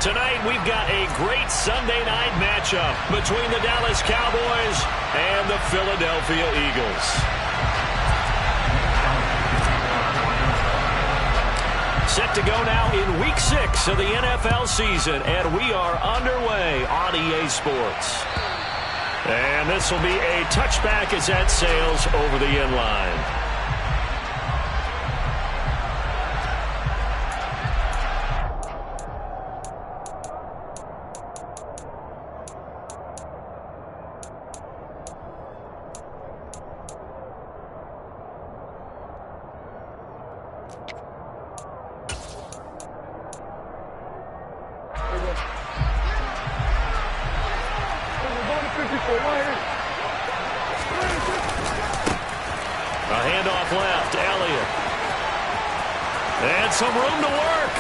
Tonight, we've got a great Sunday night matchup between the Dallas Cowboys and the Philadelphia Eagles. Set to go now in Week 6 of the NFL season, and we are underway on EA Sports. And this will be a touchback as that sails over the end line. A handoff left, Elliott. And some room to work.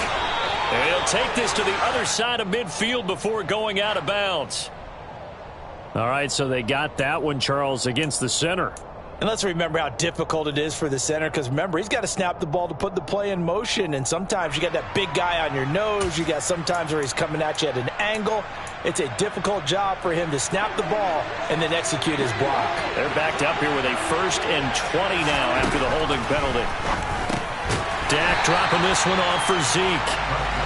And he'll take this to the other side of midfield before going out of bounds. All right, so they got that one, Charles, against the center. And let's remember how difficult it is for the center, because remember, he's got to snap the ball to put the play in motion, and sometimes you got that big guy on your nose. You got sometimes where he's coming at you at an angle. It's a difficult job for him to snap the ball and then execute his block. They're backed up here with a 1st and 20 now after the holding penalty. Dak dropping this one off for Zeke.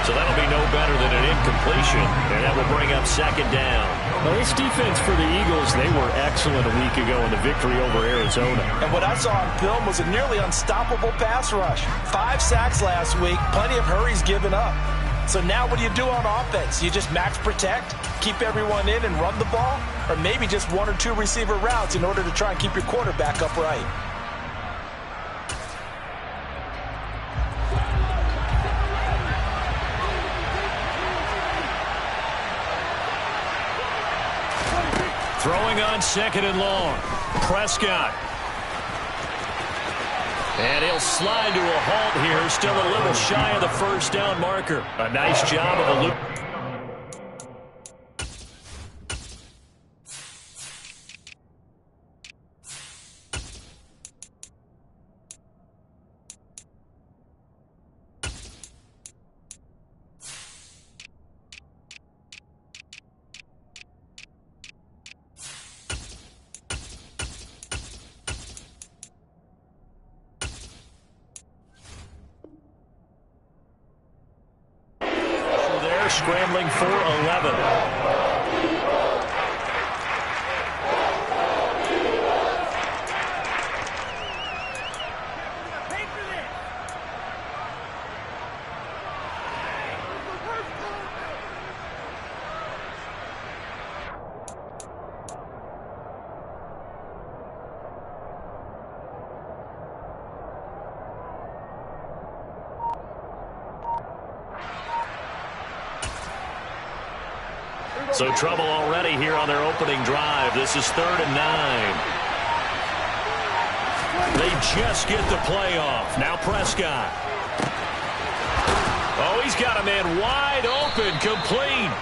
So that'll be no better than an incompletion, and that will bring up 2nd down. Well, this defense for the Eagles, they were excellent a week ago in the victory over Arizona. And what I saw on film was a nearly unstoppable pass rush. 5 sacks last week, plenty of hurries given up. So now what do you do on offense? You just max protect, keep everyone in and run the ball, or maybe just 1 or 2 receiver routes in order to try and keep your quarterback upright. Throwing on 2nd and long. Prescott. And he'll slide to a halt here. Still a little shy of the 1st down marker. A nice job of a loop. Scrambling for 11. So trouble already here on their opening drive. This is 3rd and 9. They just get the play off. Now Prescott. Oh, he's got a man wide open, complete.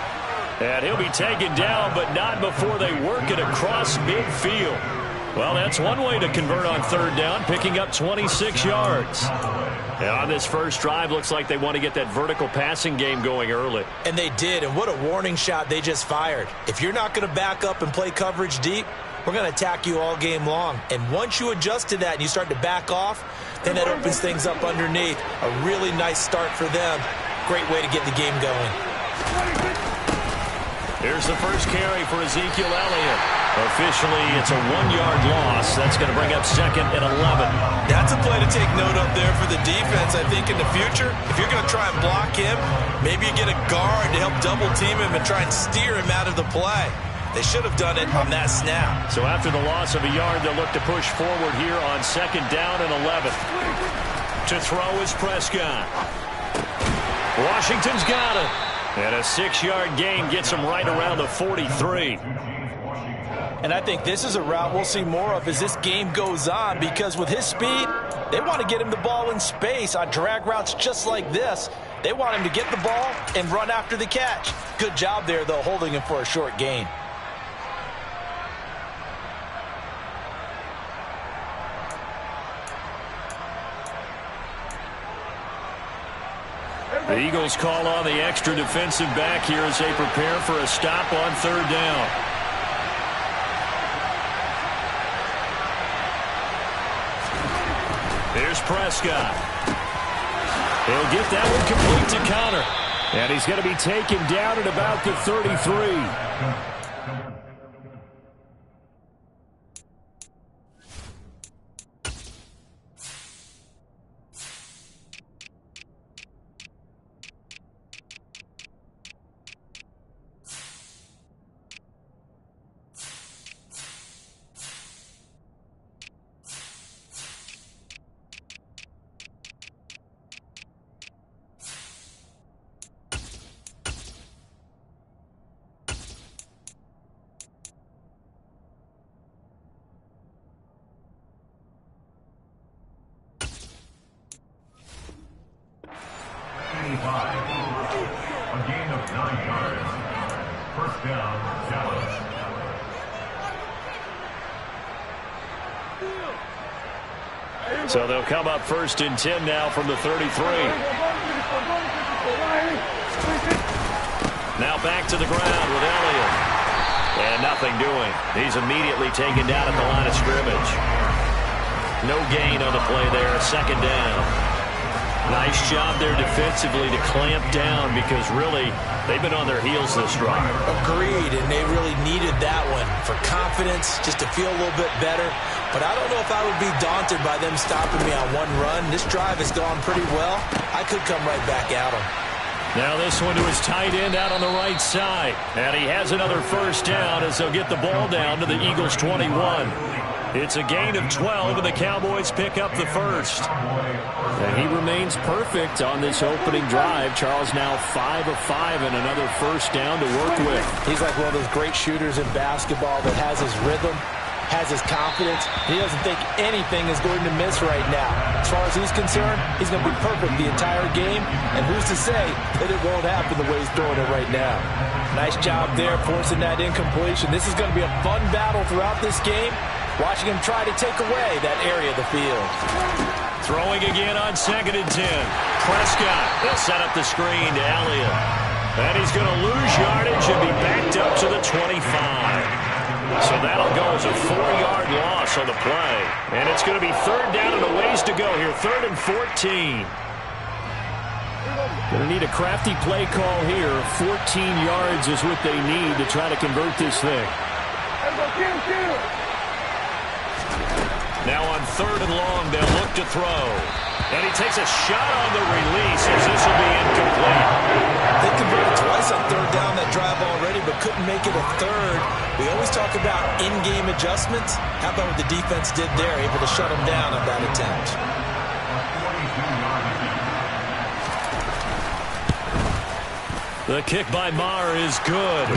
And he'll be taken down, but not before they work it across midfield. Well, that's one way to convert on 3rd down, picking up 26 yards. And on this first drive, looks like they want to get that vertical passing game going early. And they did, and what a warning shot they just fired. If you're not going to back up and play coverage deep, we're going to attack you all game long. And once you adjust to that and you start to back off, then that opens things up underneath. A really nice start for them. Great way to get the game going. Here's the first carry for Ezekiel Elliott. Officially, it's a 1-yard loss. That's going to bring up 2nd and 11. That's a play to take note of there for the defense. I think in the future, if you're going to try and block him, maybe you get a guard to help double team him and try and steer him out of the play. They should have done it on that snap. So after the loss of a yard, they'll look to push forward here on 2nd down and 11. To throw is Prescott. Washington's got it. And a 6-yard gain gets him right around the 43. And I think this is a route we'll see more of as this game goes on, because with his speed, they want to get him the ball in space on drag routes just like this. They want him to get the ball and run after the catch. Good job there, though, holding him for a short gain. The Eagles call on the extra defensive back here as they prepare for a stop on third down. Here's Prescott. He'll get that one complete to Connor. And he's going to be taken down at about the 33. A gain of 9 yards. First down, Dallas. So they'll come up 1st and 10 now from the 33. Now back to the ground with Elliott. And nothing doing. He's immediately taken down at the line of scrimmage. No gain on the play there. 2nd down. Nice job there defensively to clamp down because really they've been on their heels this drive. Agreed, and they really needed that one for confidence, just to feel a little bit better. But I don't know if I would be daunted by them stopping me on one run. This drive has gone pretty well. I could come right back at them. Now this one to his tight end out on the right side. And he has another 1st down as they'll get the ball down to the Eagles' 21. It's a gain of 12, and the Cowboys pick up the 1st. And he remains perfect on this opening drive. Charles now 5 of 5 and another 1st down to work with. He's like one of those great shooters in basketball that has his rhythm, has his confidence. He doesn't think anything is going to miss right now. As far as he's concerned, he's going to be perfect the entire game. And who's to say that it won't happen the way he's throwing it right now? Nice job there forcing that incompletion. This is going to be a fun battle throughout this game. Watching him try to take away that area of the field. Throwing again on 2nd and 10. Prescott will set up the screen to Elliott. And he's going to lose yardage and be backed up to the 25. So that'll go as a 4-yard loss on the play. And it's going to be 3rd down and a ways to go here. 3rd and 14. Going to need a crafty play call here. 14 yards is what they need to try to convert this thing. Now on 3rd and long, they'll look to throw. And he takes a shot on the release as this will be incomplete. They converted twice on 3rd down that drive already, but couldn't make it a 3rd. We always talk about in-game adjustments. How about what the defense did there, able to shut them down on that attempt. The kick by Maher is good.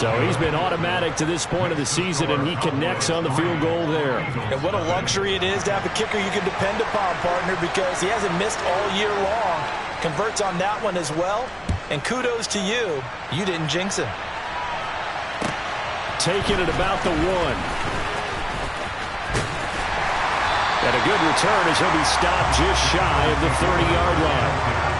So he's been automatic to this point of the season, and he connects on the field goal there. And what a luxury it is to have a kicker you can depend upon, partner, because he hasn't missed all year long. Converts on that one as well. And kudos to you. You didn't jinx him. Taking it about the 1. And a good return as he'll be stopped just shy of the 30-yard line.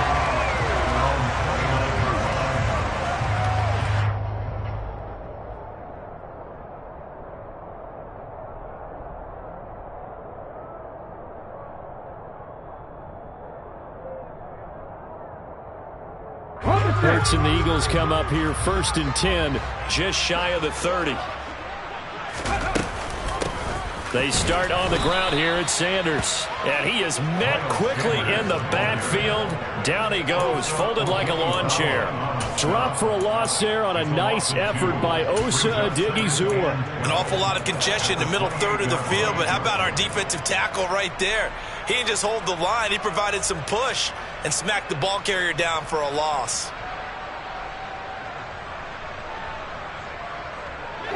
Hurts and the Eagles come up here 1st and 10, just shy of the 30. They start on the ground here at Sanders. And he is met quickly in the backfield. Down he goes, folded like a lawn chair. Drop for a loss there on a nice effort by Osa Odighizuwa. An awful lot of congestion in the middle 3rd of the field, but how about our defensive tackle right there? He didn't just hold the line, he provided some push and smacked the ball carrier down for a loss.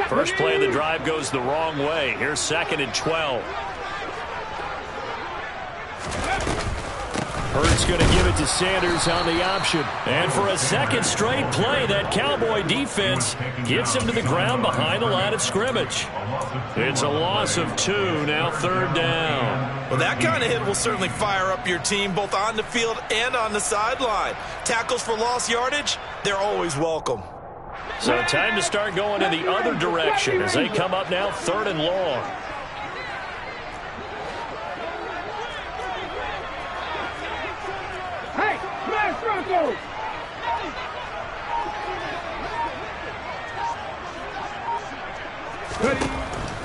First play of the drive goes the wrong way. Here's 2nd and 12. Hurts going to give it to Sanders on the option. And for a second straight play, that Cowboy defense gets him to the ground behind the line of scrimmage. It's a loss of 2, now 3rd down. Well, that kind of hit will certainly fire up your team both on the field and on the sideline. Tackles for lost yardage, they're always welcome. So time to start going in the other direction as they come up now 3rd and long. Hey, smash Broncos!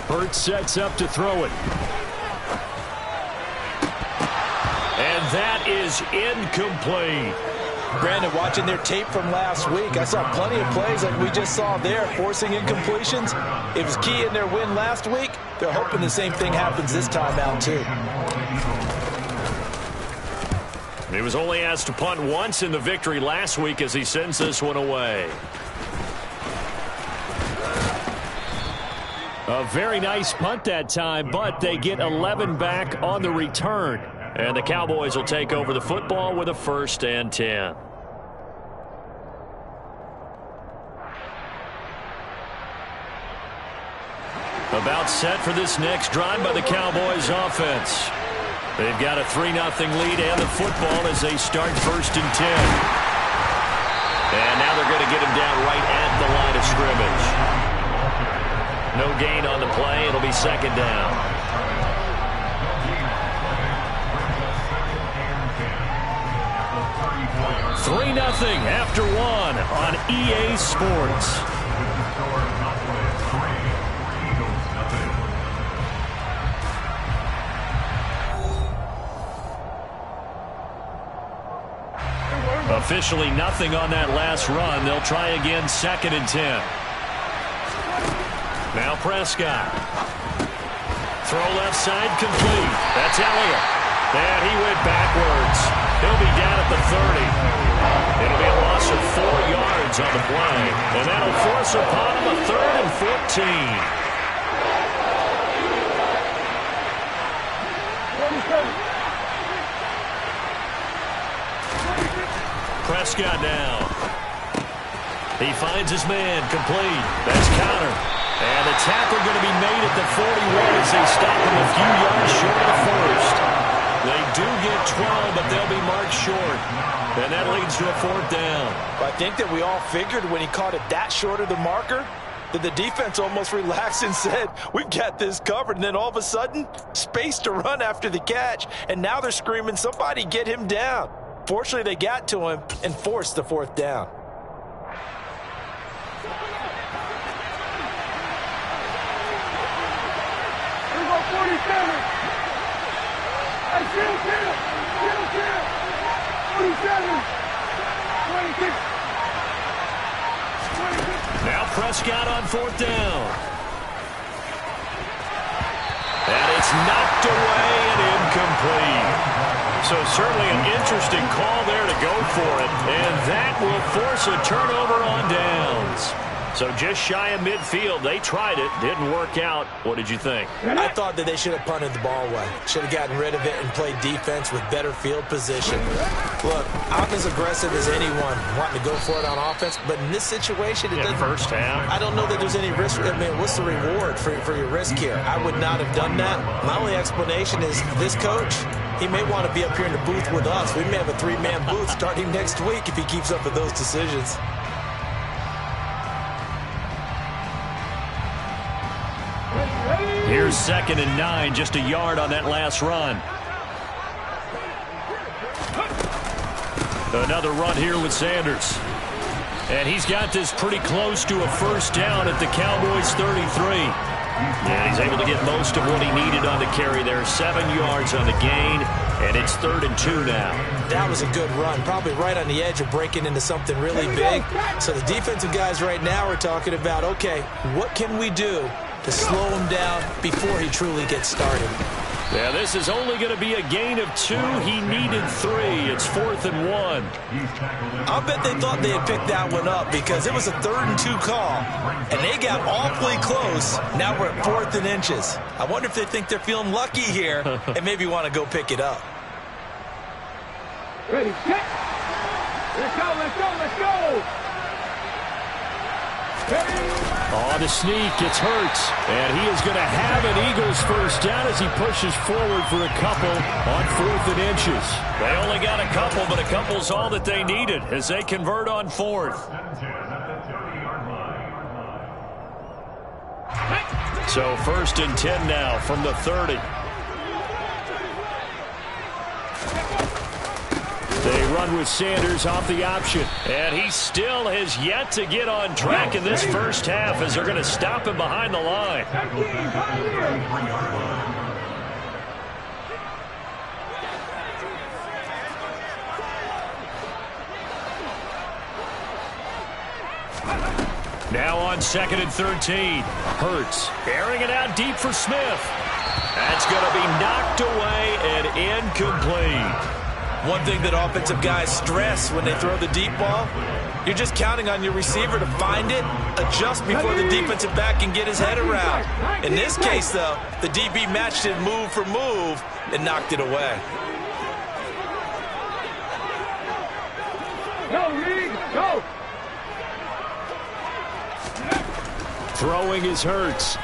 Hurts sets up to throw it. And that is incomplete. Brandon, watching their tape from last week, I saw plenty of plays like we just saw there, forcing incompletions. It was key in their win last week. They're hoping the same thing happens this time out, too. He was only asked to punt once in the victory last week as he sends this one away. A very nice punt that time, but they get 11 back on the return. And the Cowboys will take over the football with a 1st and 10. About set for this next drive by the Cowboys offense. They've got a 3-0 lead and the football as they start 1st and 10. And now they're going to get him down right at the line of scrimmage. No gain on the play. It'll be 2nd down. 3-0 after 1 on EA Sports. Officially nothing on that last run. They'll try again 2nd and 10. Now Prescott. Throw left side complete. That's Elliott. And he went backwards. He'll be down at the 30. It'll be a loss of 4 yards on the play. And that'll force upon him a 3rd and 14. Prescott now. He finds his man complete. That's counter. And the tackle going to be made at the 41 as they stop him a few yards short of the 1st. They do get 12, but they'll be marked short. And that leads to a 4th down. I think that we all figured when he caught it that short of the marker that the defense almost relaxed and said, we've got this covered. And then all of a sudden, space to run after the catch. And now they're screaming, somebody get him down. Fortunately, they got to him and forced the 4th down. Here we go, 47. Hey, kill. 47. 26. Now Prescott on 4th down. And it's knocked away and incomplete. So certainly an interesting call there to go for it. And that will force a turnover on downs. So just shy of midfield. They tried it. Didn't work out. What did you think? I thought that they should have punted the ball away. Should have gotten rid of it and played defense with better field position. Look, I'm as aggressive as anyone wanting to go for it on offense. But in this situation, it doesn't. First half. I don't know that there's any risk. I mean, what's the reward for your risk here? I would not have done that. My only explanation is this coach, he may want to be up here in the booth with us. We may have a 3-man booth starting next week if he keeps up with those decisions. Here's 2nd and 9, just a yard on that last run. Another run here with Sanders. And he's got this pretty close to a 1st down at the Cowboys 33. And he's able to get most of what he needed on the carry there. 7 yards on the gain, and it's 3rd and 2 now. That was a good run, probably right on the edge of breaking into something really big. So the defensive guys right now are talking about, okay, what can we do to slow him down before he truly gets started? Yeah, this is only going to be a gain of 2. He needed 3. It's 4th and 1. I'll bet they thought they had picked that one up because it was a 3rd and 2 call, and they got awfully close. Now we're at 4th and inches. I wonder if they think they're feeling lucky here and maybe want to go pick it up. Ready, set. Let's go, let's go, let's go. On the sneak, it's Hurts. And he is going to have an Eagles first down as he pushes forward for a couple on 4th and inches. They only got a couple, but a couple's all that they needed as they convert on 4th. So 1st and 10 now from the 30. They run with Sanders off the option. And he still has yet to get on track in this first half as they're going to stop him behind the line. Now on 2nd and 13. Hurts airing it out deep for Smith. That's going to be knocked away and incomplete. One thing that offensive guys stress when they throw the deep ball, you're just counting on your receiver to find it, adjust before the defensive back can get his head around. In this case, though, the DB matched it move for move and knocked it away. Go, Reed, go. Throwing is Hurts.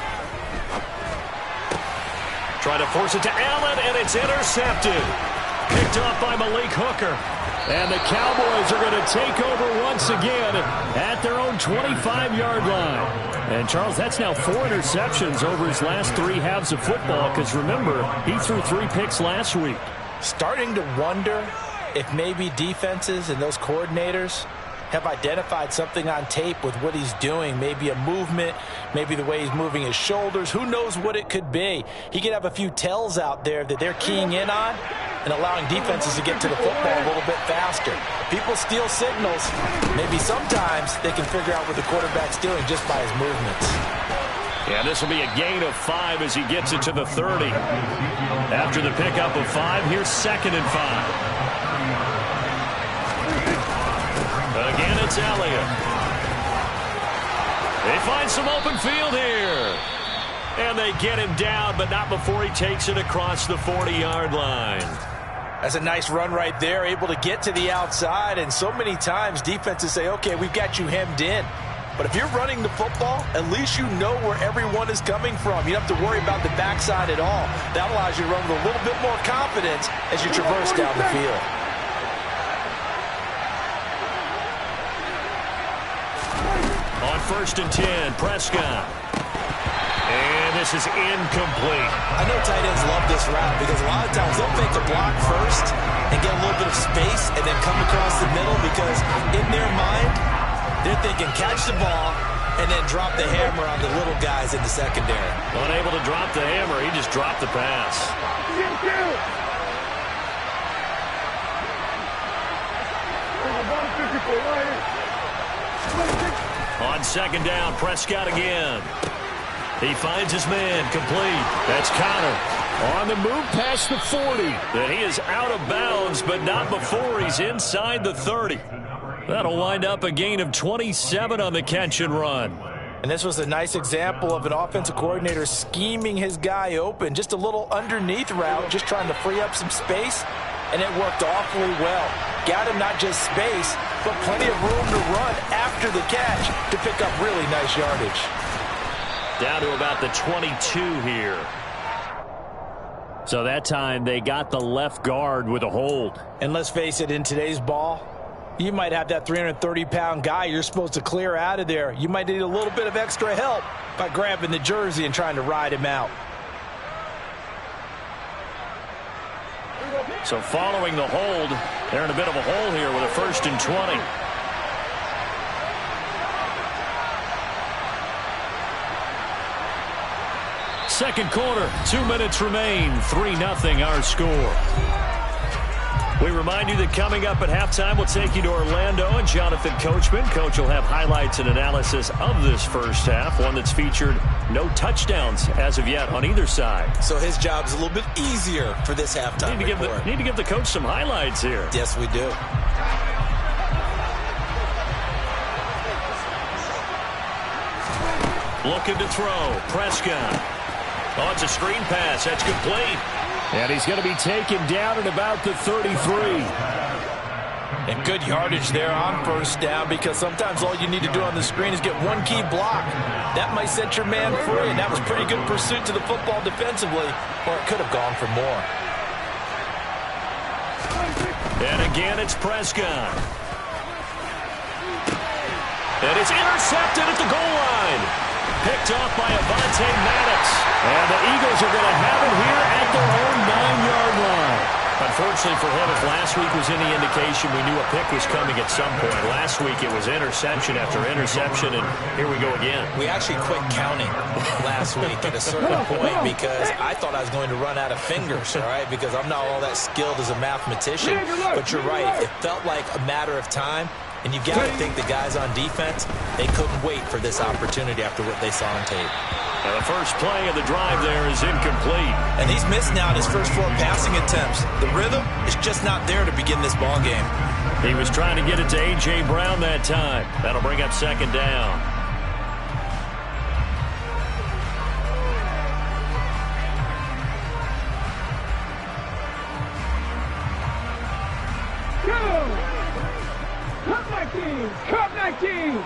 Trying to force it to Allen, and it's intercepted. Picked off by Malik Hooker. And the Cowboys are going to take over once again at their own 25-yard line. And, Charles, that's now 4 interceptions over his last 3 halves of football because, remember, he threw 3 picks last week. Starting to wonder if maybe defenses and those coordinators have identified something on tape with what he's doing. Maybe a movement, maybe the way he's moving his shoulders. Who knows what it could be? He could have a few tells out there that they're keying in on and allowing defenses to get to the football a little bit faster. People steal signals. Maybe sometimes they can figure out what the quarterback's doing just by his movements. Yeah, this will be a gain of 5 as he gets it to the 30. After the pickup of 5, here's 2nd and 5. Again, it's Elliott. They find some open field here. And they get him down, but not before he takes it across the 40-yard line. That's a nice run right there, able to get to the outside. And so many times defenses say, okay, we've got you hemmed in. But if you're running the football, at least you know where everyone is coming from. You don't have to worry about the backside at all. That allows you to run with a little bit more confidence as you traverse down the field. On 1st and 10, Prescott. And this is incomplete. I know tight ends love this route because a lot of times they'll fake the block first and get a little bit of space and then come across the middle because in their mind, they're thinking catch the ball and then drop the hammer on the little guys in the secondary. Unable to drop the hammer, he just dropped the pass. On 2nd down, Prescott again. He finds his man, complete. That's Connor on the move past the 40. And he is out of bounds, but not before he's inside the 30. That'll wind up a gain of 27 on the catch and run. And this was a nice example of an offensive coordinator scheming his guy open. Just a little underneath route, just trying to free up some space, and it worked awfully well. Got him not just space, but plenty of room to run after the catch to pick up really nice yardage. Down to about the 22 here. So that time they got the left guard with a hold. And let's face it, in today's ball, you might have that 330-pound guy you're supposed to clear out of there. You might need a little bit of extra help by grabbing the jersey and trying to ride him out. So following the hold, they're in a bit of a hole here with a 1st and 20. Second quarter, 2 minutes remain, 3-0 our score. We remind you that coming up at halftime, we'll take you to Orlando and Jonathan Coachman. Coach will have highlights and analysis of this first half, one that's featured no touchdowns as of yet on either side. So his job's a little bit easier for this halftime report. Need to give the coach some highlights here. Yes, we do. Looking to throw, Prescott. Oh, it's a screen pass. That's complete. And he's going to be taken down at about the 33. And good yardage there on first down, because sometimes all you need to do on the screen is get one key block. That might set your man free, and that was pretty good pursuit to the football defensively, or it could have gone for more. And again, it's Prescott. And it's intercepted at the goal line. Picked off by Avonte Maddox. And the Eagles are going to have it here at their own 9-yard line. Unfortunately for him, if last week was any indication, we knew a pick was coming at some point. Last week it was interception after interception, and here we go again. We actually quit counting last week at a certain point because I thought I was going to run out of fingers, all right, because I'm not all that skilled as a mathematician. But you're right. It felt like a matter of time, and you've got to think the guys on defense, they couldn't wait for this opportunity after what they saw on tape. And the first play of the drive there is incomplete. And he's missed now in his first 4 passing attempts. The rhythm is just not there to begin this ball game. He was trying to get it to A.J. Brown that time. That'll bring up second down. Go! Cup 19! Cup 19!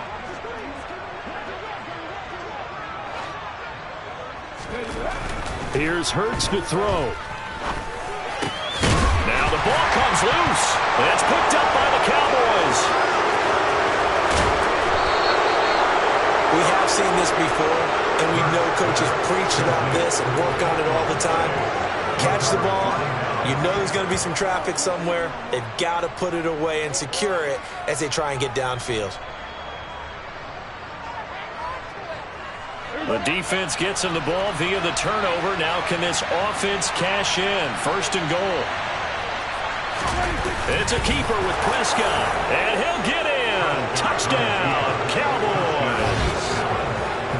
Here's Hurts to throw. Now the ball comes loose. And it's picked up by the Cowboys. We have seen this before, and we know coaches preach about this and work on it all the time. Catch the ball. You know there's going to be some traffic somewhere. They've got to put it away and secure it as they try and get downfield. The defense gets him the ball via the turnover. Now can this offense cash in? First and goal. It's a keeper with Prescott. And he'll get in. Touchdown, Cowboys.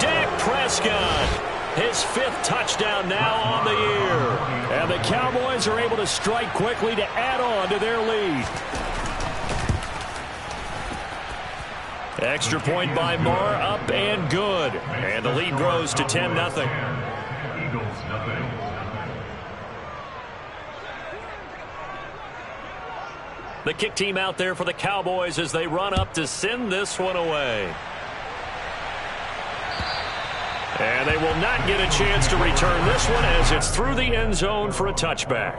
Dak Prescott, his 5th touchdown now on the year. And the Cowboys are able to strike quickly to add on to their lead. Extra point by Marr, up and good. And the lead grows to 10-0. Eagles nothing. The kick team out there for the Cowboys as they run up to send this one away. And they will not get a chance to return this one as it's through the end zone for a touchback.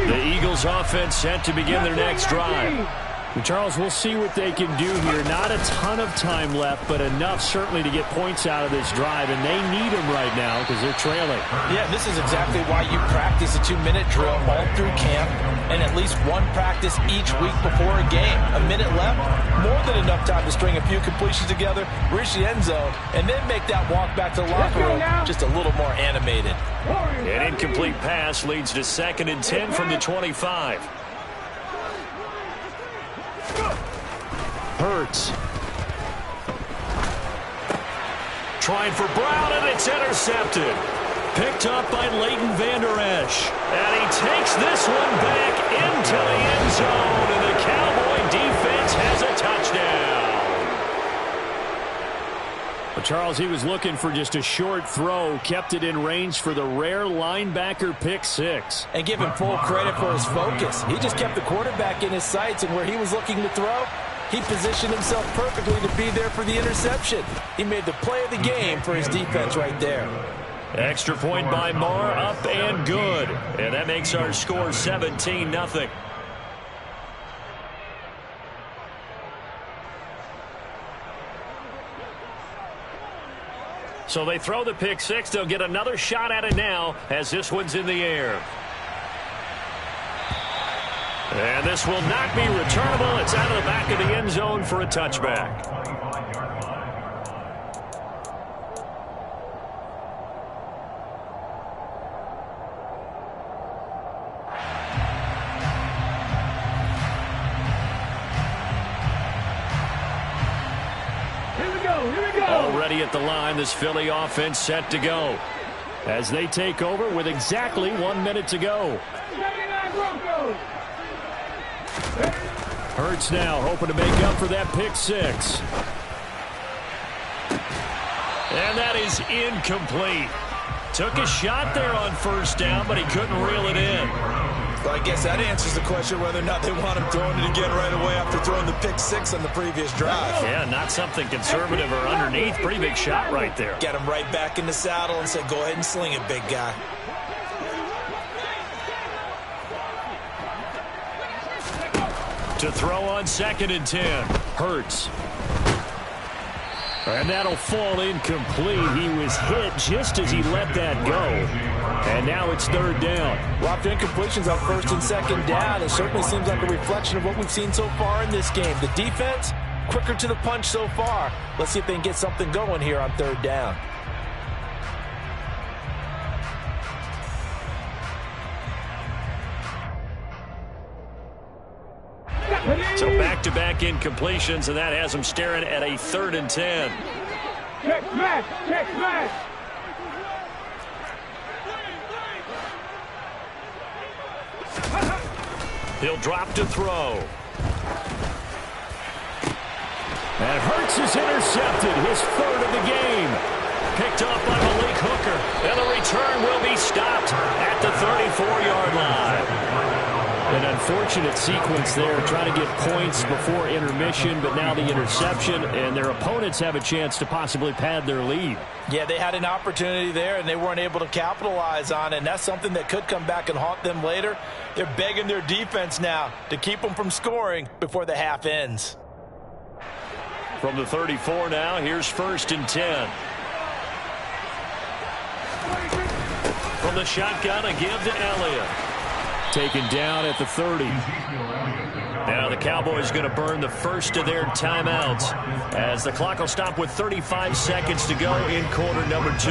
The Eagles offense set to begin their next drive. And Charles, we'll see what they can do here. Not a ton of time left, but enough certainly to get points out of this drive, and they need them right now because they're trailing. Yeah, this is exactly why you practice a 2-minute drill all through camp and at least one practice each week before a game. A minute left, more than enough time to string a few completions together, reach the end zone, and then make that walk back to the locker room just a little more animated. An incomplete pass leads to 2nd and 10 from the 25. Hurts. Trying for Brown, and it's intercepted. Picked up by Leighton Vander Esch. And he takes this one back into the end zone, and the Cowboy defense has a touchdown. Well, Charles, he was looking for just a short throw, kept it in range for the rare linebacker pick 6. And give him full credit for his focus. He just kept the quarterback in his sights, and where he was looking to throw, he positioned himself perfectly to be there for the interception. He made the play of the game for his defense right there. Extra point by Marr, up and good. And that makes our score 17-0. So they throw the pick 6. They'll get another shot at it now as this one's in the air. And this will not be returnable. It's out of the back of the end zone for a touchback. Here we go. Already at the line, this Philly offense set to go. as they take over with exactly 1 minute to go. Hurts now hoping to make up for that pick six. And that is incomplete. Took a shot there on first down, but he couldn't reel it in. Well, I guess that answers the question whether or not they want him throwing it again right away after throwing the pick six on the previous drive. Yeah, not something conservative or underneath. Pretty big shot right there. Get him right back in the saddle and say, go ahead and sling it, big guy. To throw on 2nd and 10. Hurts. And that'll fall incomplete. He was hit just as he let that go. And now it's 3rd down. Well, after incompletions on 1st and 2nd down, it certainly seems like a reflection of what we've seen so far in this game. The defense, quicker to the punch so far. Let's see if they can get something going here on 3rd down. So back-to-back incompletions, and that has him staring at a 3rd and 10. Check smash! Check smash! He'll drop to throw. And Hurts is intercepted, his 3rd of the game. Picked off by Malik Hooker, and the return will be stopped at the 34-yard line. An unfortunate sequence there, trying to get points before intermission, but now the interception, and their opponents have a chance to possibly pad their lead. Yeah, they had an opportunity there, and they weren't able to capitalize on it, and that's something that could come back and haunt them later. They're begging their defense now to keep them from scoring before the half ends. From the 34 now, here's 1st and 10. From the shotgun, a give to Elliott. Taken down at the 30. Now the Cowboys going to burn the first of their timeouts as the clock will stop with 35 seconds to go in quarter number 2.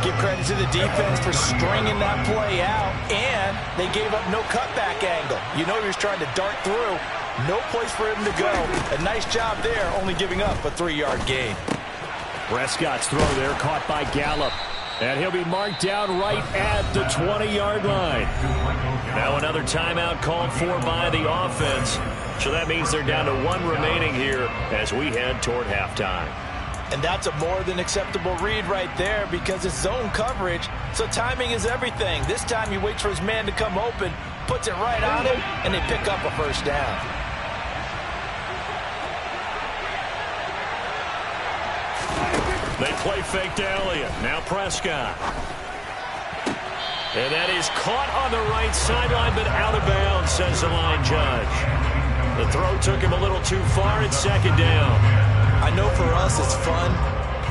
Give credit to the defense for stringing that play out, and they gave up no cutback angle. You know he was trying to dart through. No place for him to go. A nice job there, only giving up a 3-yard gain. Prescott's throw there caught by Gallup. And he'll be marked down right at the 20-yard line. Now another timeout called for by the offense. So that means they're down to 1 remaining here as we head toward halftime. And that's a more than acceptable read right there because it's zone coverage, so timing is everything. This time he waits for his man to come open, puts it right on him, and they pick up a 1st down. They play fake to Elliott. Now Prescott. And that is caught on the right sideline, but out of bounds, says the line judge. The throw took him a little too far. It's 2nd down. I know for us it's fun,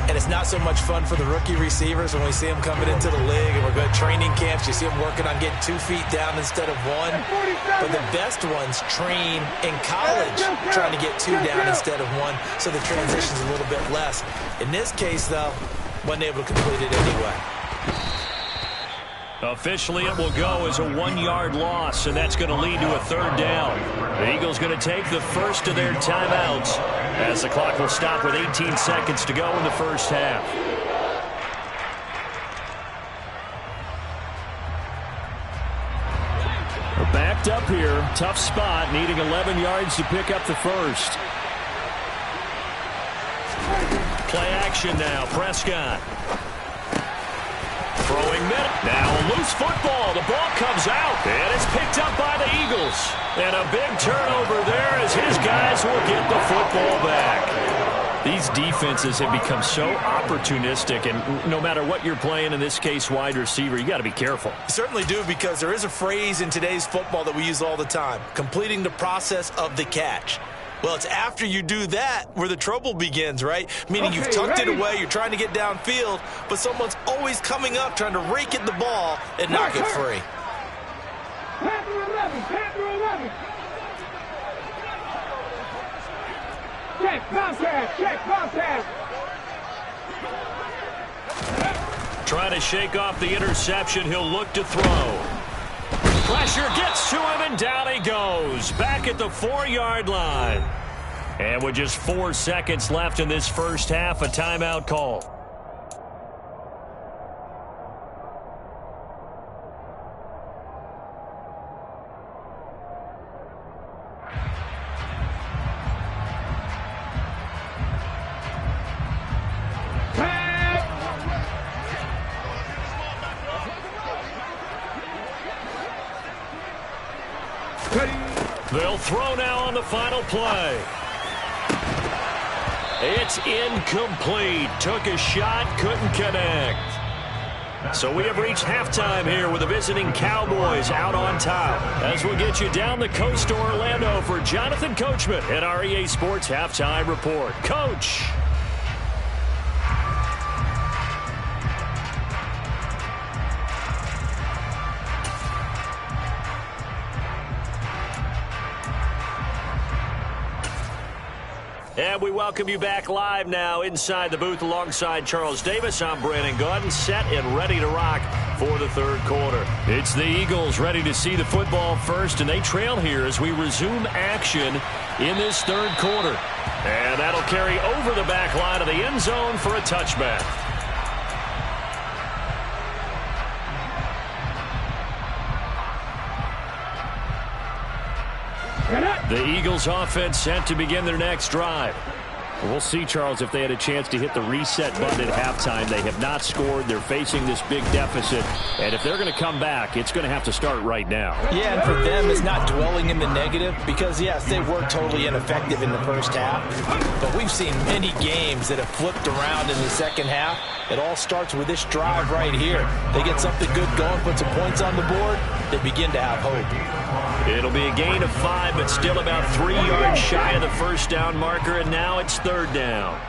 and it's not so much fun for the rookie receivers when we see them coming into the league and we're going to training camps. You see them working on getting 2 feet down instead of 1. But the best ones train in college trying to get 2 down instead of 1, so the transition's a little bit less. In this case, though, wasn't able to complete it anyway. Officially, it will go as a 1-yard loss, and that's going to lead to a 3rd down. The Eagles going to take the first of their timeouts as the clock will stop with 18 seconds to go in the first half. We're backed up here. Tough spot, needing 11 yards to pick up the first. Play action now. Prescott. Throwing middle. Now a loose football. The ball comes out. And it's picked up by the Eagles. And a big turnover there as his guys will get the football back. These defenses have become so opportunistic, and no matter what you're playing, in this case wide receiver, you got to be careful. You certainly do, because there is a phrase in today's football that we use all the time: completing the process of the catch. Well, it's after you do that where the trouble begins, right? Meaning you've tucked it away, you're trying to get downfield, but someone's always coming up trying to rake at the ball and knock it free. Panther 11, Panther 11. Check contact, check contact. Trying to shake off the interception. He'll look to throw. Pressure gets to him, and down he goes. Back at the 4-yard line. And with just 4 seconds left in this first half, a timeout call. They'll throw now on the final play. It's incomplete. Took a shot, couldn't connect. So we have reached halftime here with the visiting Cowboys out on top. As we'll get you down the coast to Orlando for Jonathan Coachman at our EA Sports Halftime Report. Coach. And we welcome you back live now inside the booth alongside Charles Davis. I'm Brandon Gordon, set and ready to rock for the third quarter. It's the Eagles ready to see the football first, and they trail here as we resume action in this third quarter. And that'll carry over the back line of the end zone for a touchback. The Eagles offense set to begin their next drive. We'll see, Charles, if they had a chance to hit the reset button at halftime. They have not scored. They're facing this big deficit. And if they're going to come back, it's going to have to start right now. Yeah, and for them, it's not dwelling in the negative because, yes, they were totally ineffective in the first half. But we've seen many games that have flipped around in the second half. It all starts with this drive right here. They get something good going, put some points on the board, they begin to have hope. It'll be a gain of 5, but still about 3 yards shy of the first down marker, and now it's third down.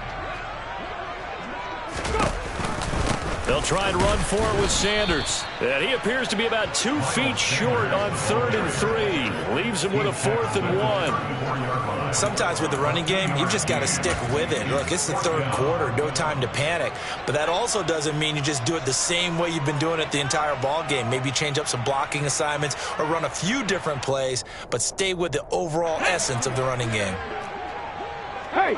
They'll try and run for it with Sanders. And he appears to be about 2 feet short on 3rd and 3. Leaves him with a 4th and 1. Sometimes with the running game, you've just got to stick with it. Look, it's the third quarter, no time to panic. But that also doesn't mean you just do it the same way you've been doing it the entire ball game. Maybe change up some blocking assignments or run a few different plays, but stay with the overall essence of the running game. Hey,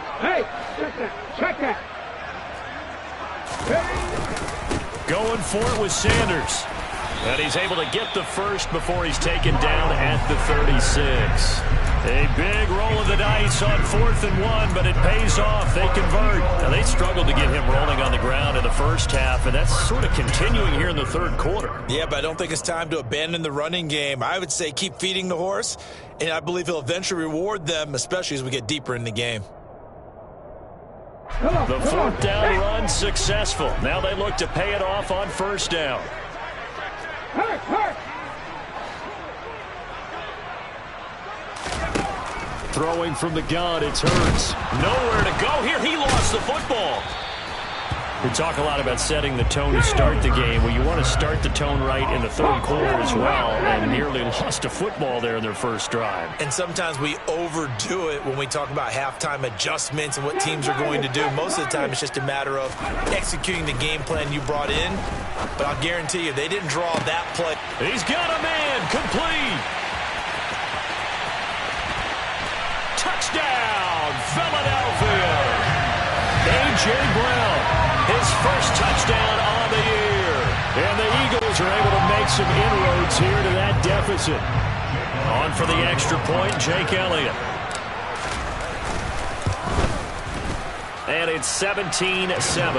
check that. Going for it with Sanders. And he's able to get the first before he's taken down at the 36. A big roll of the dice on 4th and 1, but it pays off. They convert. Now, they struggled to get him rolling on the ground in the first half, and that's sort of continuing here in the third quarter. Yeah, but I don't think it's time to abandon the running game. I would say keep feeding the horse, and I believe he'll eventually reward them, especially as we get deeper in the game. The 4th down run successful. Now they look to pay it off on 1st down. Throwing from the gun, it's Hurts. Nowhere to go here. He lost the football. We talk a lot about setting the tone to start the game. Well, you want to start the tone right in the third quarter as well, and nearly lost a football there in their first drive. And sometimes we overdo it when we talk about halftime adjustments and what teams are going to do. Most of the time, it's just a matter of executing the game plan you brought in. But I'll guarantee you, they didn't draw that play. He's got a man, complete. Touchdown, Philadelphia. A.J. Brown. His first touchdown on the year. And the Eagles are able to make some inroads here to that deficit. On for the extra point, Jake Elliott. And it's 17-7.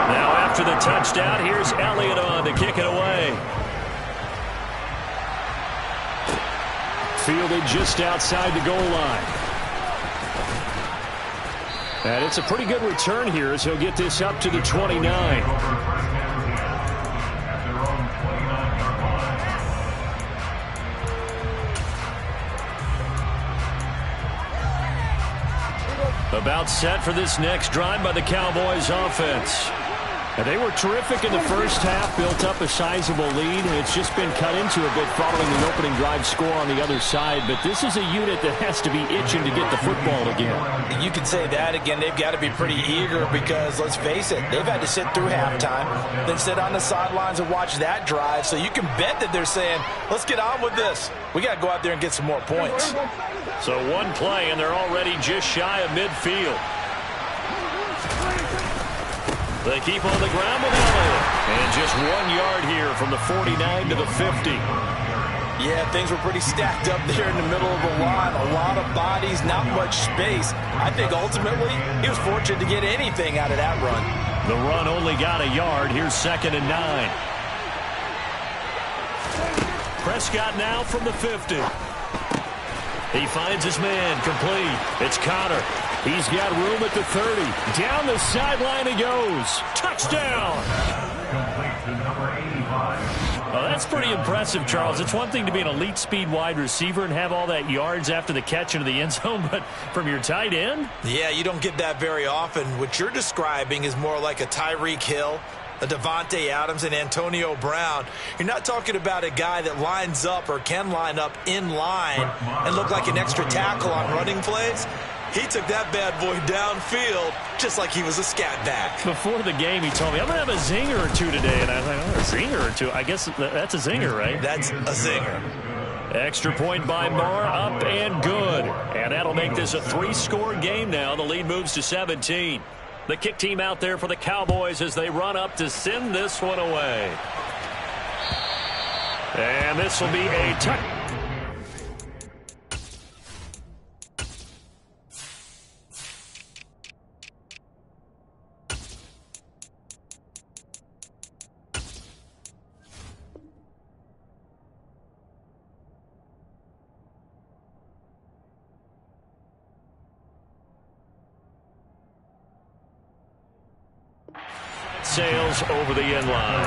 Now after the touchdown, here's Elliott on to kick it away. Fielded just outside the goal line. And it's a pretty good return here as he'll get this up to the 29. About set for this next drive by the Cowboys offense. And they were terrific in the first half, built up a sizable lead, and it's just been cut into a bit following the opening drive score on the other side. But this is a unit that has to be itching to get the football again. You could say that again. They've got to be pretty eager because, let's face it, they've had to sit through halftime, then sit on the sidelines and watch that drive. So you can bet that they're saying, let's get on with this. We got to go out there and get some more points. So one play, and they're already just shy of midfield. They keep on the ground with Elliott. And just 1 yard here from the 49 to the 50. Yeah, things were pretty stacked up there in the middle of the line. A lot of bodies, not much space. I think ultimately he was fortunate to get anything out of that run. The run only got a yard. Here's 2nd and 9. Prescott now from the 50. He finds his man, complete. It's Connor. He's got room at the 30. Down the sideline he goes. Touchdown! Complete to number 85. Oh, that's pretty impressive, Charles. It's one thing to be an elite speed wide receiver and have all that yards after the catch into the end zone, but from your tight end? Yeah, you don't get that very often. What you're describing is more like a Tyreek Hill, a Devontae Adams, and Antonio Brown. You're not talking about a guy that lines up or can line up in line and look like an extra tackle on running plays. He took that bad boy downfield just like he was a scat back. Before the game, he told me, I'm going to have a zinger or two today. And I was like, oh, a zinger or two? I guess that's a zinger, right? That's a zinger. Extra point by Moore, up and good. And that'll make this a 3-score game now. The lead moves to 17. The kick team out there for the Cowboys as they run up to send this one away. And this will be a touchdown. Sails over the end line.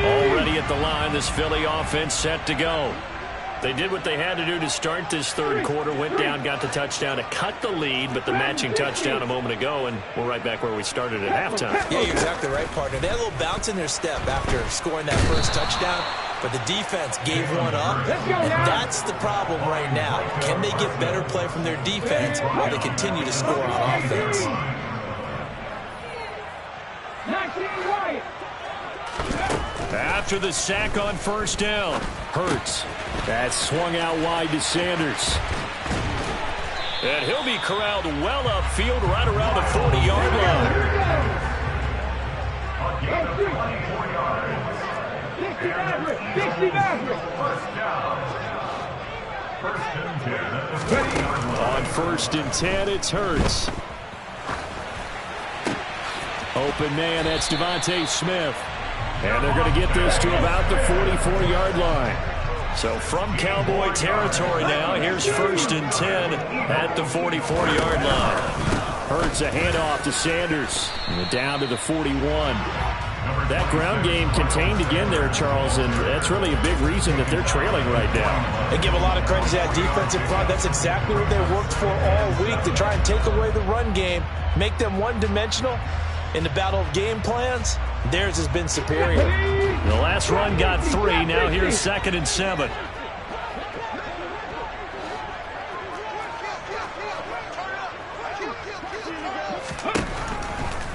Already at the line, this Philly offense set to go. They did what they had to do to start this third quarter, went down, got the touchdown to cut the lead, but the matching touchdown a moment ago, and we're right back where we started at halftime. Yeah, you're exactly right, partner. They had a little bounce in their step after scoring that first touchdown, but the defense gave one up, and that's the problem right now. Can they get better play from their defense while they continue to score on offense? After the sack on first down, Hurts. That swung out wide to Sanders. And he'll be corralled well upfield right around the 40-yard line. A gain of 24 yards. First down. First and 10 at the 40-yard line. On 1st and 10, it's Hurts. Open man, that's Devontae Smith. And they're going to get this to about the 44-yard line. So from Cowboy territory now, here's 1st and 10 at the 44-yard line. Hurts a handoff to Sanders. And down to the 41. That ground game contained again there, Charles, and that's really a big reason that they're trailing right now. They give a lot of credit to that defensive front. That's exactly what they worked for all week, to try and take away the run game, make them one-dimensional. In the battle of game plans, theirs has been superior. The last run got 3. Now here's 2nd and 7.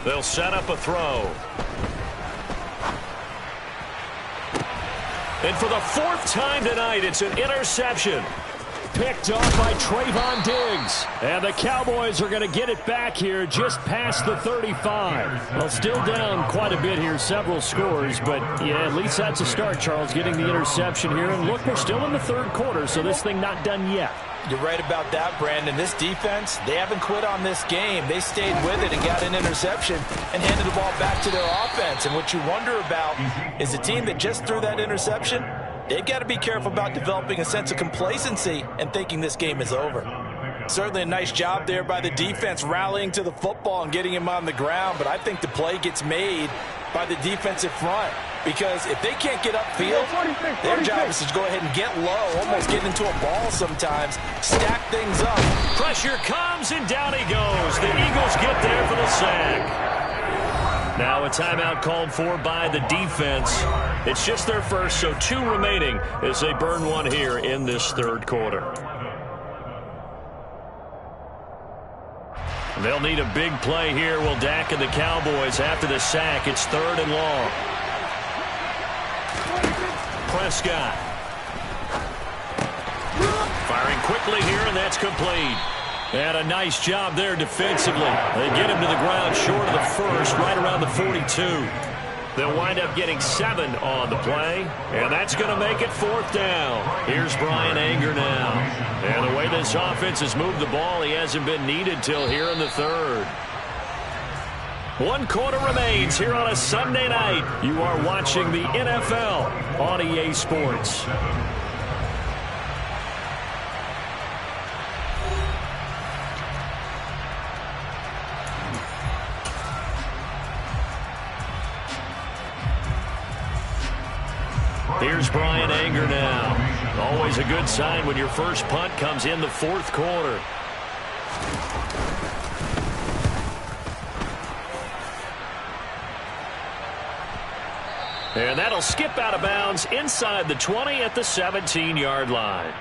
They'll set up a throw. And for the 4th time tonight, it's an interception. Picked off by Trayvon Diggs. And the Cowboys are going to get it back here just past the 35. Well, still down quite a bit here, several scores. But, yeah, at least that's a start, Charles, getting the interception here. And look, we're still in the third quarter, so this thing not done yet. You're right about that, Brandon. This defense, they haven't quit on this game. They stayed with it and got an interception and handed the ball back to their offense. And what you wonder about is a team that just threw that interception, they've got to be careful about developing a sense of complacency and thinking this game is over. Certainly a nice job there by the defense rallying to the football and getting him on the ground, but I think the play gets made by the defensive front, because if they can't get upfield, their job is to go ahead and get low, almost get into a ball sometimes, stack things up. Pressure comes, and down he goes. The Eagles get there for the sack. Now a timeout called for by the defense. It's just their first, so 2 remaining as they burn one here in this third quarter. They'll need a big play here. Will Dak and the Cowboys after the sack. It's 3rd and long. Prescott. Firing quickly here, and that's complete. And a nice job there defensively. They get him to the ground short of the first, right around the 42. They'll wind up getting 7 on the play, and that's going to make it 4th down. Here's Brian Anger now. And the way this offense has moved the ball, he hasn't been needed till here in the 3rd. 1 quarter remains here on a Sunday night. You are watching the NFL on EA Sports. Here's Brian Anger now. Always a good sign when your first punt comes in the 4th quarter. And that'll skip out of bounds inside the 20 at the 17-yard line.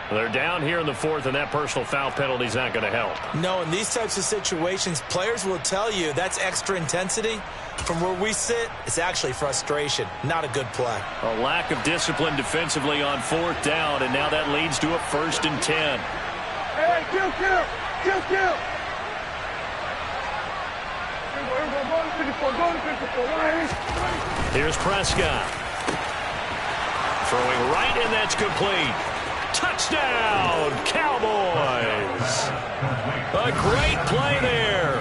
They're down here in the 4th, and that personal foul penalty is not going to help. No, in these types of situations, players will tell you that's extra intensity. From where we sit, it's actually frustration. Not a good play. A lack of discipline defensively on 4th down, and now that leads to a 1st and 10. Hey, kill. Here's Prescott. Throwing right, and that's complete. Touchdown, Cowboys. A great play there.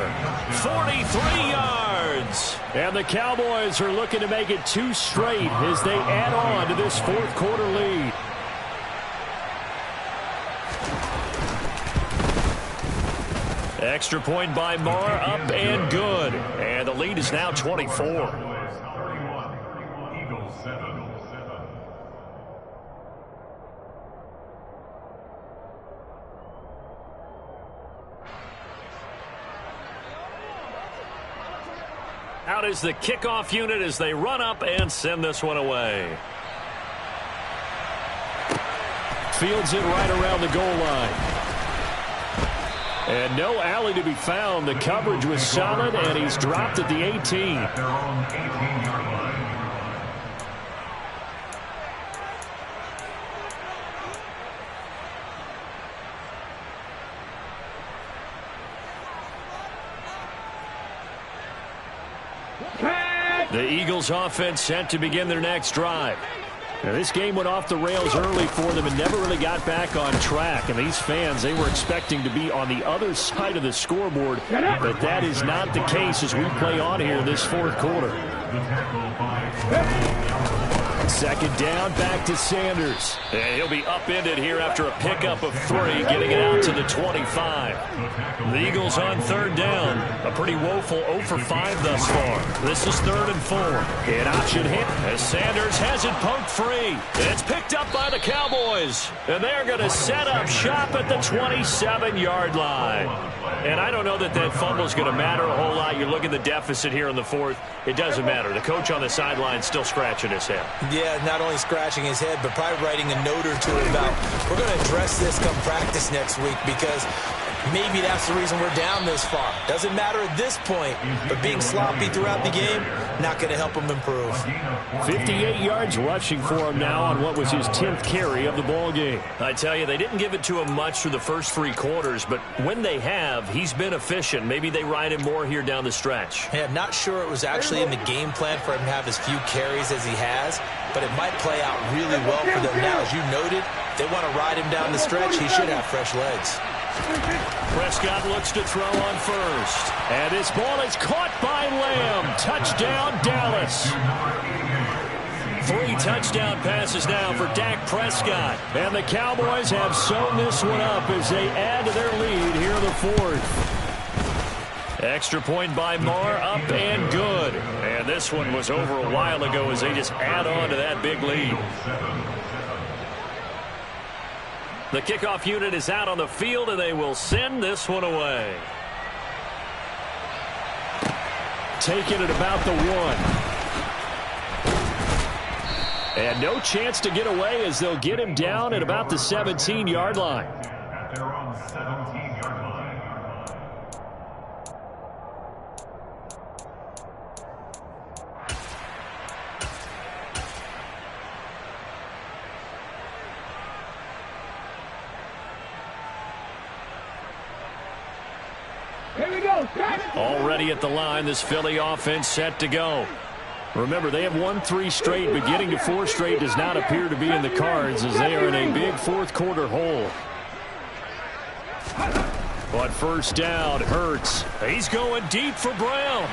43 yards. And the Cowboys are looking to make it 2 straight as they add on to this 4th quarter lead. Extra point by Marr, up and good. And the lead is now 24. Out is the kickoff unit as they run up and send this one away. Fields it right around the goal line. And no alley to be found. The coverage was solid, and he's dropped at the 18. The Eagles offense set to begin their next drive. Now, this game went off the rails early for them and never really got back on track. And these fans, they were expecting to be on the other side of the scoreboard. But that is not the case as we play on here this 4th quarter. 2nd down, back to Sanders. And he'll be upended here after a pickup of 3, getting it out to the 25. The Eagles on 3rd down. A pretty woeful 0 for 5 thus far. This is 3rd and 4. An option hit as Sanders has it poked free. It's picked up by the Cowboys. And they're going to set up shop at the 27-yard line. And I don't know that that fumble is going to matter a whole lot. You look at the deficit here in the 4th. It doesn't matter. The coach on the sideline still scratching his head. Yeah, not only scratching his head, but probably writing a note or two about, we're going to address this come practice next week because maybe that's the reason we're down this far. Doesn't matter at this point, but being sloppy throughout the game, not going to help him improve. 58 yards rushing for him now on what was his 10th carry of the ball game. I tell you, they didn't give it to him much through the first 3 quarters, but when they have, he's been efficient. Maybe they ride him more here down the stretch. Yeah, I'm not sure it was actually in the game plan for him to have as few carries as he has, but it might play out really well for them now. As you noted, they want to ride him down the stretch. He should have fresh legs. Prescott looks to throw on 1st. And this ball is caught by Lamb. Touchdown, Dallas. 3 touchdown passes now for Dak Prescott. And the Cowboys have sewn this one up as they add to their lead here in the 4th. Extra point by Marr, up and good. And this one was over a while ago as they just add on to that big lead. The kickoff unit is out on the field, and they will send this one away. Taking it about the 1. And no chance to get away as they'll get him down at about the 17-yard line. At their own 17-yard line. Here we go. Already at the line, this Philly offense set to go. Remember, they have won 3 straight, but getting to 4 straight does not appear to be in the cards as they are in a big fourth-quarter hole. But first down, Hurts. He's going deep for Brown.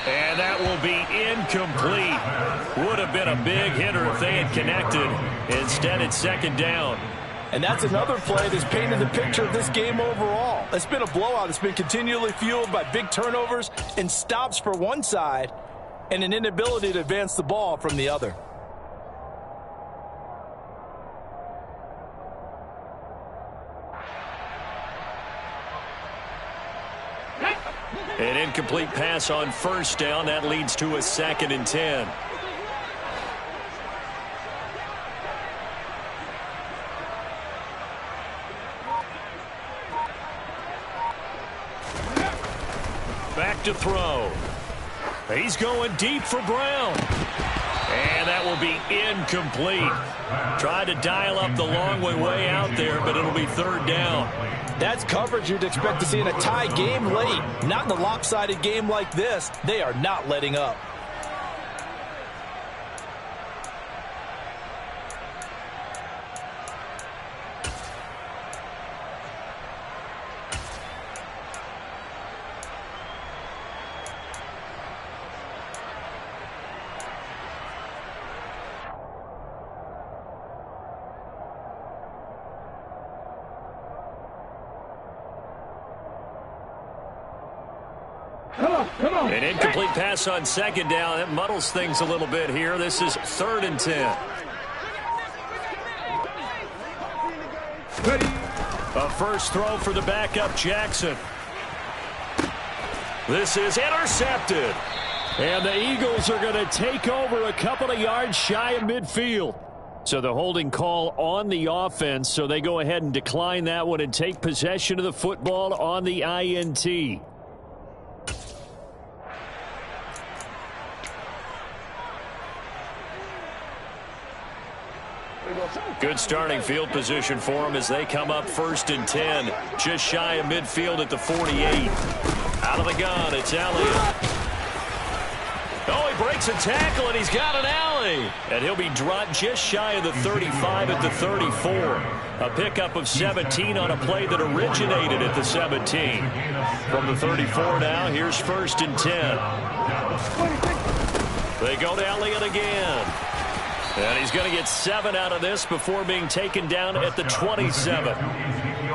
And that will be incomplete. Would have been a big hitter if they had connected. Instead, it's second down. And that's another play that's painted the picture of this game overall. It's been a blowout. It's been continually fueled by big turnovers and stops for one side and an inability to advance the ball from the other. An incomplete pass on first down. That leads to a 2nd and 10. Back to throw. He's going deep for Brown. And that will be incomplete. Tried to dial up the long way out there, but it'll be third down. That's coverage you'd expect to see in a tie game late. Not in a lopsided game like this. They are not letting up. Come on. An incomplete pass on second down. That muddles things a little bit here. This is 3rd and 10. Ready. A first throw for the backup Jackson. This is intercepted. And the Eagles are going to take over a couple of yards shy of midfield. So the holding call on the offense, so they go ahead and decline that one and take possession of the football on the INT. Good starting field position for them as they come up 1st and 10. Just shy of midfield at the 48. Out of the gun, it's Elliott. Oh, he breaks a tackle, and he's got an alley. And he'll be dropped just shy of the 35 at the 34. A pickup of 17 on a play that originated at the 17. From the 34 now, here's 1st and 10. They go to Elliott again. And he's going to get 7 out of this before being taken down at the 27.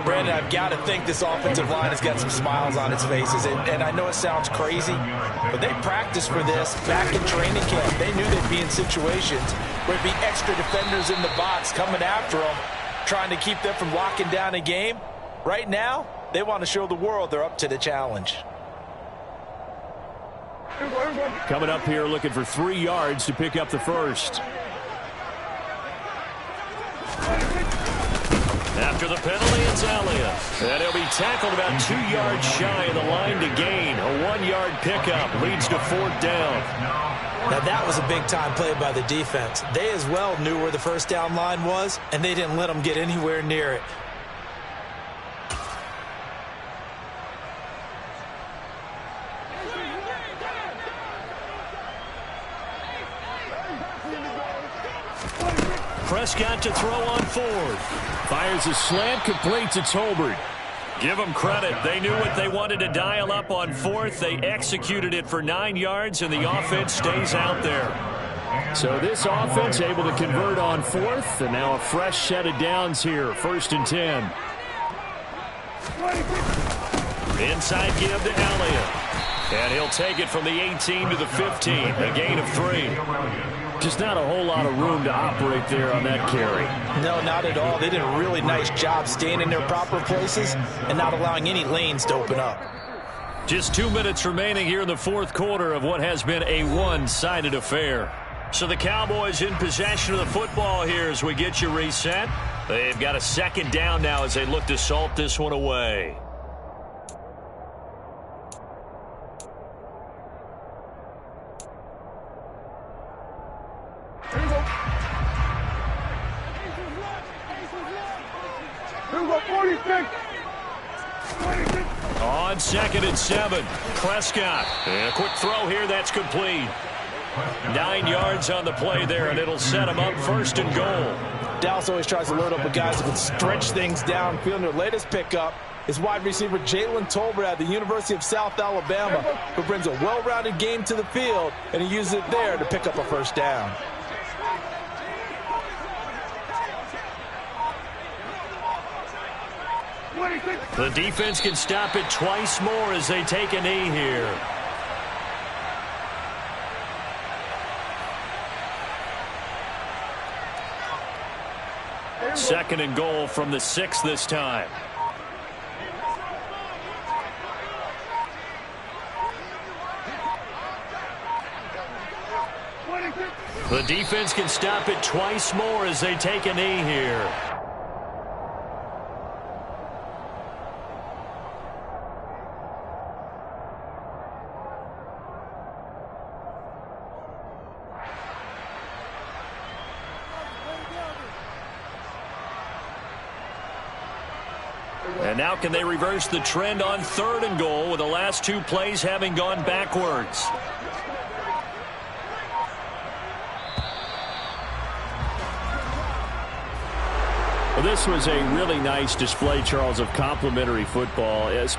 Brandon, I've got to think this offensive line has got some smiles on its faces. And I know it sounds crazy, but they practiced for this back in training camp. They knew they'd be in situations where there'd be extra defenders in the box coming after them, trying to keep them from locking down a game. Right now, they want to show the world they're up to the challenge. Coming up here looking for 3 yards to pick up the first. After the penalty, it's Elliott. And he'll be tackled about 2 yards shy of the line to gain. A 1-yard pickup leads to 4th down. Now that was a big-time play by the defense. They as well knew where the first down line was, and they didn't let them get anywhere near it. Prescott to throw on 4th. Fires a slant, completes it to Tolbert. Give them credit. They knew what they wanted to dial up on 4th. They executed it for 9 yards, and the offense stays out there. So this offense able to convert on 4th, and now a fresh set of downs here. 1st and 10. Inside give to Elliott. And he'll take it from the 18 to the 15. A gain of 3. Just not a whole lot of room to operate there on that carry. No, not at all. They did a really nice job staying in their proper places and not allowing any lanes to open up. Just 2 minutes remaining here in the 4th quarter of what has been a one-sided affair. So the Cowboys in possession of the football here as we get you reset. They've got a 2nd down now as they look to salt this one away. Here we go, 46. 46. On 2nd and 7, Prescott. And a quick throw here, that's complete. 9 yards on the play there, and it'll set him up 1st and goal. Dallas always tries to load up with guys who can stretch things downfield. Their latest pickup is wide receiver Jalen Tolbert at the University of South Alabama, who brings a well-rounded game to the field, and he uses it there to pick up a 1st down. The defense can stop it twice more as they take a knee here. Second and goal from the 6 this time. The defense can stop it twice more as they take a knee here. And now can they reverse the trend on 3rd and goal with the last 2 plays having gone backwards? Well, this was a really nice display, Charles, of complimentary football, especially